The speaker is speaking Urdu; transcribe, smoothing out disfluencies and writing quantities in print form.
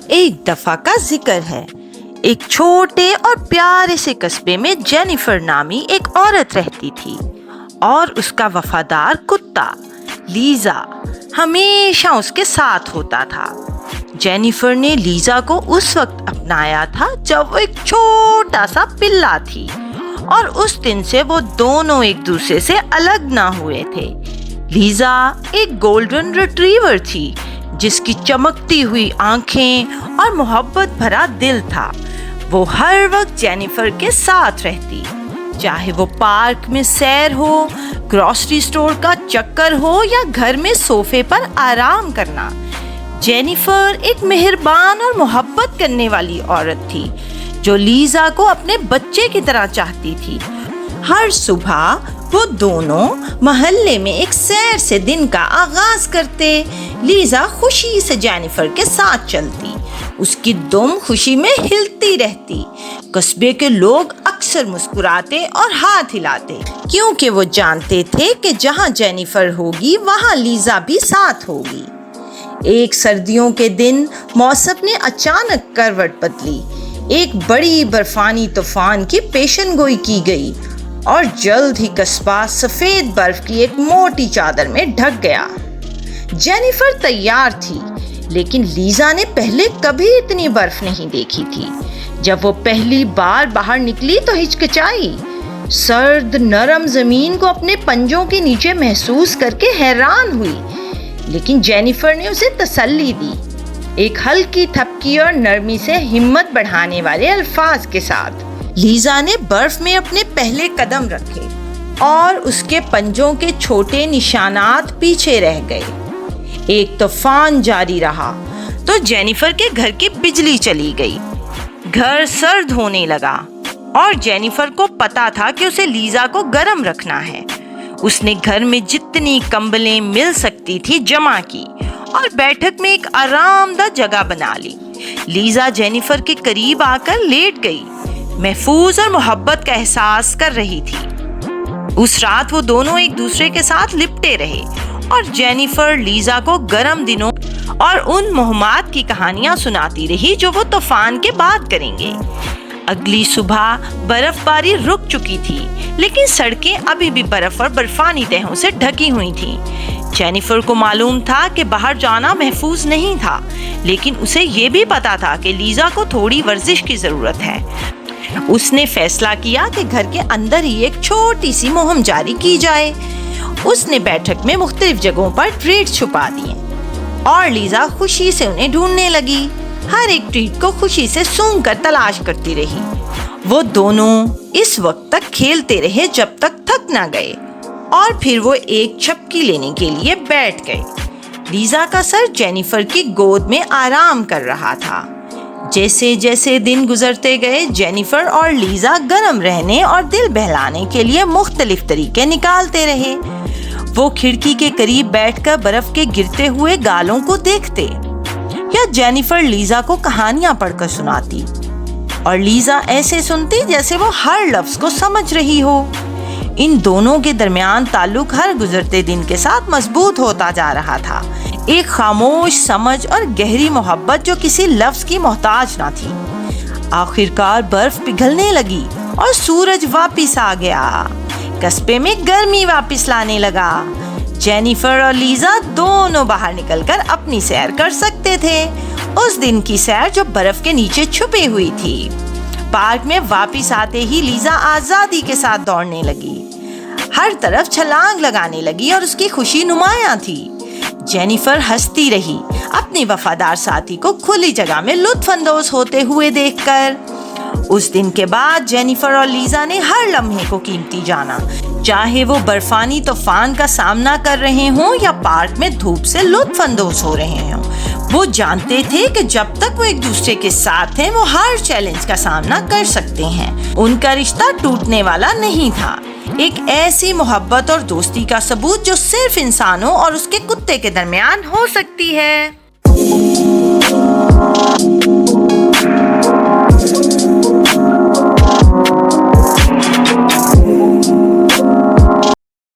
ایک دفعہ کا ذکر ہے۔ ایک چھوٹے اور پیارے سے قصبے میں جینیفر نامی ایک عورت رہتی تھی اور اس کا وفادار کتا لیزا ہمیشہ اس کے ساتھ ہوتا تھا۔ جینیفر نے لیزا کو اس وقت اپنایا تھا جب وہ ایک چھوٹا سا پلا تھی، اور اس دن سے وہ دونوں ایک دوسرے سے الگ نہ ہوئے تھے۔ لیزا ایک گولڈن ریٹریور تھی جس کی چمکتی ہوئی آنکھیں اور محبت بھرا دل تھا۔ وہ ہر وقت جینیفر کے ساتھ رہتی، چاہے وہ پارک میں سیر ہو، گروسری سٹور کا چکر ہو یا گھر میں صوفے پر آرام کرنا۔ جینیفر ایک مہربان اور محبت کرنے والی عورت تھی جو لیزا کو اپنے بچے کی طرح چاہتی تھی۔ ہر صبح وہ دونوں محلے میں ایک سیر سے دن کا آغاز کرتے۔ لیزا خوشی سے جینیفر کے ساتھ چلتی، اس کی دم خوشی میں ہلتی رہتی۔ قصبے کے لوگ اکثر مسکراتے اور ہاتھ ہلاتے کیونکہ وہ جانتے تھے کہ جہاں جینیفر ہوگی وہاں لیزا بھی ساتھ ہوگی۔ ایک سردیوں کے دن موسم نے اچانک کروٹ بدلی۔ ایک بڑی برفانی طوفان کی پیشن گوئی کی گئی اور جلد ہی قصبہ سفید برف کی ایک موٹی چادر میں ڈھک گیا۔ جینیفر تیار تھی، لیکن لیزا نے پہلے کبھی اتنی برف نہیں دیکھی تھی۔ جب وہ پہلی بار باہر نکلی تو ہچکچائی، سرد نرم زمین کو اپنے پنجوں کے نیچے محسوس کر کے حیران ہوئی، لیکن جینیفر نے اسے تسلی دی، ایک ہلکی تھپکی اور نرمی سے ہمت بڑھانے والے الفاظ کے ساتھ۔ لیزا نے برف میں اپنے پہلے قدم رکھے اور اس کے پنجوں کے چھوٹے نشانات پیچھے رہ گئے۔ ایک طوفان جاری رہا تو جینیفر کے گھر کی بجلی چلی گئی۔ گھر سرد ہونے لگا اور جینیفر کو پتا تھا کہ اسے لیزا کو گرم رکھنا ہے۔ اس نے گھر میں جتنی کمبلیں مل سکتی تھی جمع کی اور بیٹھک میں ایک آرام دہ جگہ بنا لی۔ لیزا جینیفر کے قریب آ کر لیٹ گئی، محفوظ اور محبت کا احساس کر رہی تھی۔ اس رات وہ دونوں ایک دوسرے کے ساتھ لپٹے رہے اور جینیفر لیزا کو گرم دنوں اور ان مہمات کی کہانیاں سناتی رہی جو وہ طوفان کے بعد کریں گے۔ اگلی صبح برف باری رک چکی تھی، لیکن سڑکیں ابھی بھی برف اور برفانی تہوں سے ڈھکی ہوئی تھیں۔ جینیفر کو معلوم تھا کہ باہر جانا محفوظ نہیں تھا، لیکن اسے یہ بھی پتا تھا کہ لیزا کو تھوڑی ورزش کی ضرورت ہے۔ اس نے فیصلہ کیا کہ گھر کے اندر ہی ایک چھوٹی سی مہم جاری کی جائے۔ اس نے بیٹھک میں مختلف جگہوں پر ٹریٹ چھپا دیے اور لیزا خوشی سے انہیں ڈھونڈنے لگی۔ ہر ایک ٹریٹ کو خوشی سے سونگھ کر تلاش کرتی رہی۔ وہ دونوں اس وقت تک کھیلتے رہے جب تک تھک نہ گئے، اور پھر وہ ایک چپکی لینے کے لیے بیٹھ گئے۔ لیزا کا سر جینیفر کی گود میں آرام کر رہا تھا۔ جیسے جیسے دن گزرتے گئے، جینیفر اور لیزا گرم رہنے اور دل بہلانے کے لیے مختلف طریقے نکالتے رہے۔ وہ کھڑکی کے قریب بیٹھ کر برف کے گرتے ہوئے گالوں کو دیکھتے، یا جینیفر لیزا کو کہانیاں پڑھ کر سناتی اور لیزا ایسے سنتی جیسے وہ ہر لفظ کو سمجھ رہی ہو۔ ان دونوں کے درمیان تعلق ہر گزرتے دن کے ساتھ مضبوط ہوتا جا رہا تھا، ایک خاموش سمجھ اور گہری محبت جو کسی لفظ کی محتاج نہ تھی۔ آخرکار برف پگھلنے لگی اور سورج واپس آ گیا، قصبے میں گرمی واپس لانے لگا۔ جینیفر اور لیزا دونوں باہر نکل کر اپنی سیر کر سکتے تھے، اس دن کی سیر جو برف کے نیچے چھپی ہوئی تھی۔ پارک میں واپس آتے ہی لیزا آزادی کے ساتھ دوڑنے لگی، ہر طرف چھلانگ لگانے لگی اور اس کی خوشی نمایاں تھی۔ جینیفر ہنستی رہی اپنی وفادار ساتھی کو کھلی جگہ میں لطف اندوز ہوتے ہوئے دیکھ کر۔ اس دن کے بعد جینیفر اور لیزا نے ہر لمحے کو قیمتی جانا، چاہے وہ برفانی طوفان کا سامنا کر رہے ہوں یا پارک میں دھوپ سے لطف اندوز ہو رہے ہوں۔ وہ جانتے تھے کہ جب تک وہ ایک دوسرے کے ساتھ ہیں وہ ہر چیلنج کا سامنا کر سکتے ہیں۔ ان کا رشتہ ٹوٹنے والا نہیں تھا، ایک ایسی محبت اور دوستی کا ثبوت جو صرف انسانوں اور اس کے کتے کے درمیان ہو سکتی ہے۔